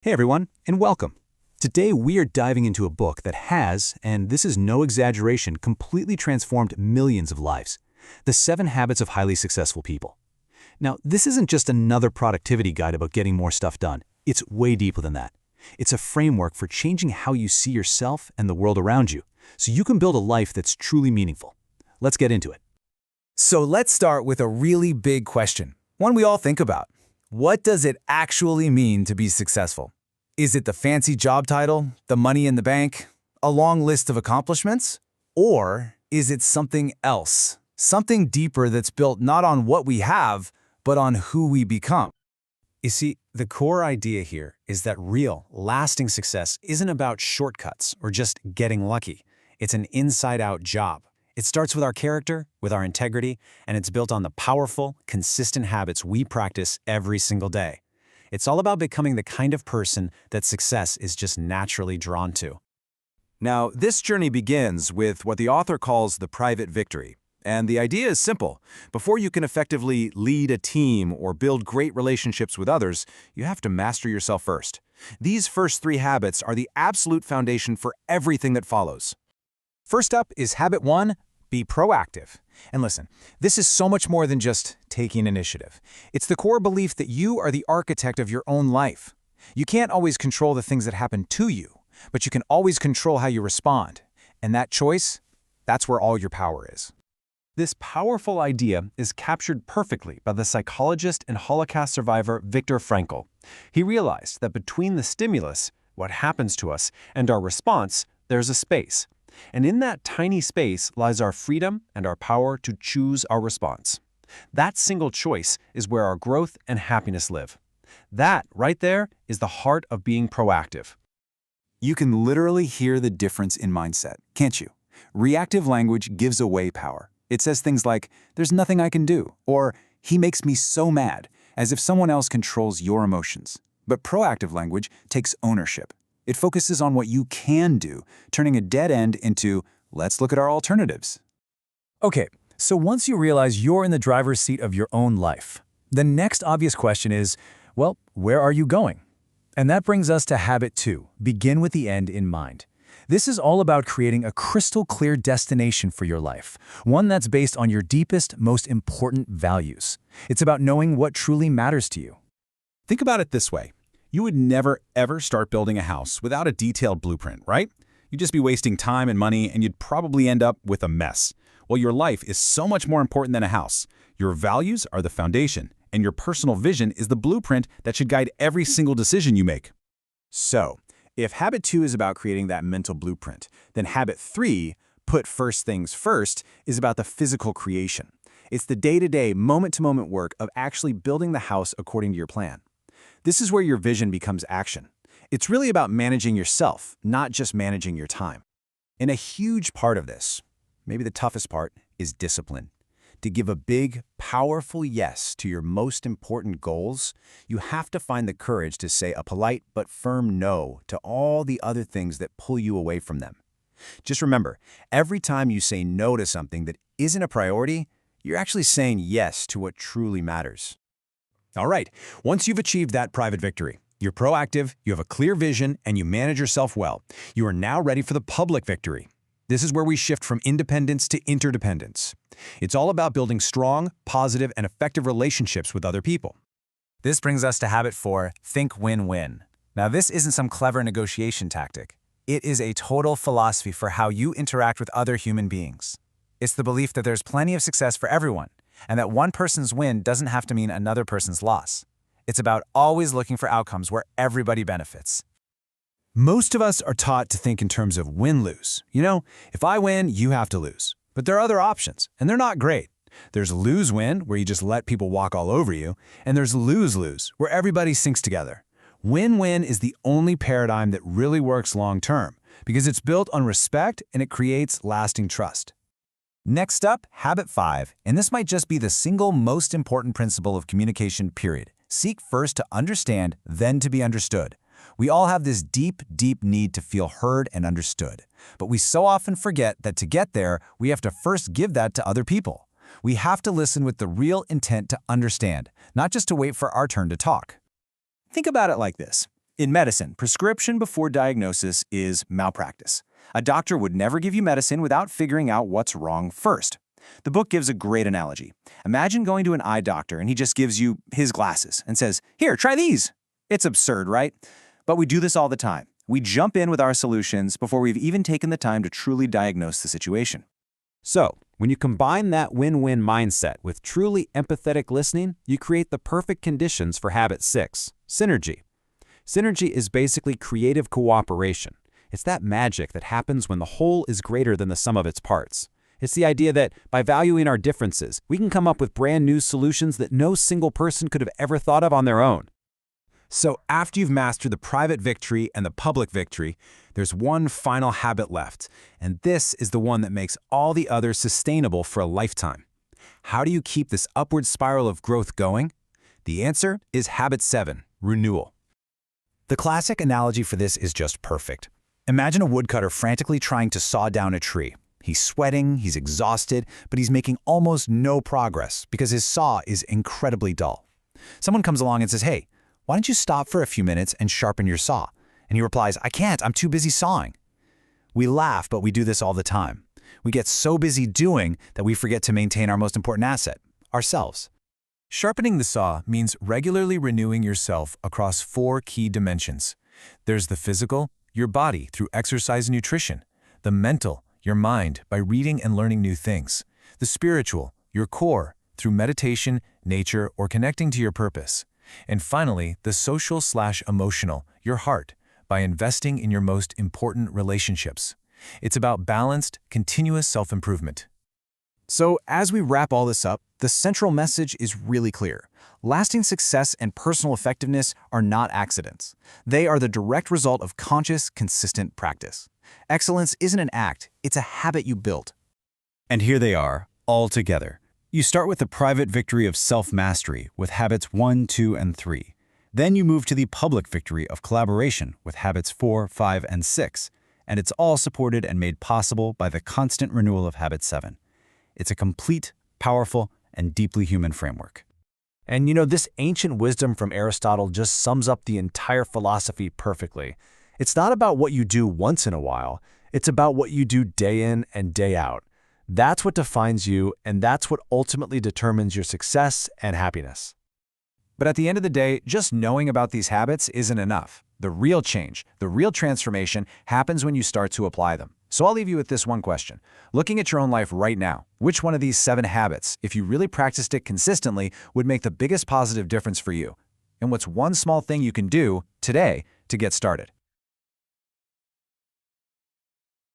Hey everyone, and welcome. Today we are diving into a book that has, and this is no exaggeration, completely transformed millions of lives. The 7 Habits of Highly Successful People. Now, this isn't just another productivity guide about getting more stuff done. It's way deeper than that. It's a framework for changing how you see yourself and the world around you, so you can build a life that's truly meaningful. Let's get into it. So let's start with a really big question, one we all think about. What does it actually mean to be successful? Is it the fancy job title, the money in the bank, a long list of accomplishments? Or is it something else, something deeper that's built not on what we have, but on who we become? You see, the core idea here is that real, lasting success isn't about shortcuts or just getting lucky. It's an inside-out job. It starts with our character, with our integrity, and it's built on the powerful, consistent habits we practice every single day. It's all about becoming the kind of person that success is just naturally drawn to. Now, this journey begins with what the author calls the private victory. And the idea is simple. Before you can effectively lead a team or build great relationships with others, you have to master yourself first. These first 3 habits are the absolute foundation for everything that follows. First up is habit 1, be proactive. And listen, this is so much more than just taking initiative. It's the core belief that you are the architect of your own life. You can't always control the things that happen to you, but you can always control how you respond. And that choice, that's where all your power is. This powerful idea is captured perfectly by the psychologist and Holocaust survivor Viktor Frankl. He realized that between the stimulus, what happens to us, and our response, there's a space. And in that tiny space lies our freedom and our power to choose our response. That single choice is where our growth and happiness live. That, right there, is the heart of being proactive. You can literally hear the difference in mindset, can't you? Reactive language gives away power. It says things like, "There's nothing I can do," or "He makes me so mad," as if someone else controls your emotions. But proactive language takes ownership. It focuses on what you can do, turning a dead end into, "Let's look at our alternatives." Okay, so once you realize you're in the driver's seat of your own life, the next obvious question is, well, where are you going? And that brings us to habit 2, begin with the end in mind. This is all about creating a crystal clear destination for your life, one that's based on your deepest, most important values. It's about knowing what truly matters to you. Think about it this way. You would never, ever start building a house without a detailed blueprint, right? You'd just be wasting time and money, and you'd probably end up with a mess. Well, your life is so much more important than a house. Your values are the foundation, and your personal vision is the blueprint that should guide every single decision you make. So, if habit 2 is about creating that mental blueprint, then habit 3, put first things first, is about the physical creation. It's the day-to-day, moment-to-moment work of actually building the house according to your plan. This is where your vision becomes action. It's really about managing yourself, not just managing your time. And a huge part of this, maybe the toughest part, is discipline. To give a big, powerful yes to your most important goals, you have to find the courage to say a polite but firm no to all the other things that pull you away from them. Just remember, every time you say no to something that isn't a priority, you're actually saying yes to what truly matters. All right, once you've achieved that private victory, you're proactive, you have a clear vision, and you manage yourself well, you are now ready for the public victory. This is where we shift from independence to interdependence. It's all about building strong, positive, and effective relationships with other people. This brings us to habit 4, think win-win. Now, this isn't some clever negotiation tactic. It is a total philosophy for how you interact with other human beings. It's the belief that there's plenty of success for everyone, and that one person's win doesn't have to mean another person's loss. It's about always looking for outcomes where everybody benefits. Most of us are taught to think in terms of win-lose. You know, if I win, you have to lose. But there are other options, and they're not great. There's lose-win, where you just let people walk all over you, and there's lose-lose, where everybody sinks together. Win-win is the only paradigm that really works long-term, because it's built on respect and it creates lasting trust. Next up, habit 5, and this might just be the single most important principle of communication, period. Seek first to understand, then to be understood. We all have this deep, deep need to feel heard and understood. But we so often forget that to get there, we have to first give that to other people. We have to listen with the real intent to understand, not just to wait for our turn to talk. Think about it like this. In medicine, prescription before diagnosis is malpractice. A doctor would never give you medicine without figuring out what's wrong first. The book gives a great analogy. Imagine going to an eye doctor and he just gives you his glasses and says, "Here, try these." It's absurd, right? But we do this all the time. We jump in with our solutions before we've even taken the time to truly diagnose the situation. So, when you combine that win-win mindset with truly empathetic listening, you create the perfect conditions for habit 6, synergy. Synergy is basically creative cooperation. It's that magic that happens when the whole is greater than the sum of its parts. It's the idea that by valuing our differences, we can come up with brand new solutions that no single person could have ever thought of on their own. So after you've mastered the private victory and the public victory, there's one final habit left, and this is the one that makes all the others sustainable for a lifetime. How do you keep this upward spiral of growth going? The answer is habit 7, renewal. The classic analogy for this is just perfect. Imagine a woodcutter frantically trying to saw down a tree. He's sweating, he's exhausted, but he's making almost no progress because his saw is incredibly dull. Someone comes along and says, "Hey, why don't you stop for a few minutes and sharpen your saw?" And he replies, "I can't, I'm too busy sawing." We laugh, but we do this all the time. We get so busy doing that we forget to maintain our most important asset, ourselves. Sharpening the saw means regularly renewing yourself across 4 key dimensions. There's the physical, your body through exercise and nutrition; the mental, your mind by reading and learning new things; the spiritual, your core through meditation, nature, or connecting to your purpose; and finally, the social/emotional, your heart, by investing in your most important relationships. It's about balanced, continuous self-improvement. So as we wrap all this up, the central message is really clear. Lasting success and personal effectiveness are not accidents. They are the direct result of conscious, consistent practice. Excellence isn't an act, it's a habit you built. And here they are, all together. You start with the private victory of self-mastery with habits 1, 2, and 3. Then you move to the public victory of collaboration with habits 4, 5, and 6. And it's all supported and made possible by the constant renewal of habit 7. It's a complete, powerful, and deeply human framework. And this ancient wisdom from Aristotle just sums up the entire philosophy perfectly. It's not about what you do once in a while, it's about what you do day in and day out. That's what defines you, and that's what ultimately determines your success and happiness. But at the end of the day, just knowing about these habits isn't enough. The real change, the real transformation happens when you start to apply them. So I'll leave you with this one question. Looking at your own life right now, which one of these 7 habits, if you really practiced it consistently, would make the biggest positive difference for you? And what's one small thing you can do today to get started?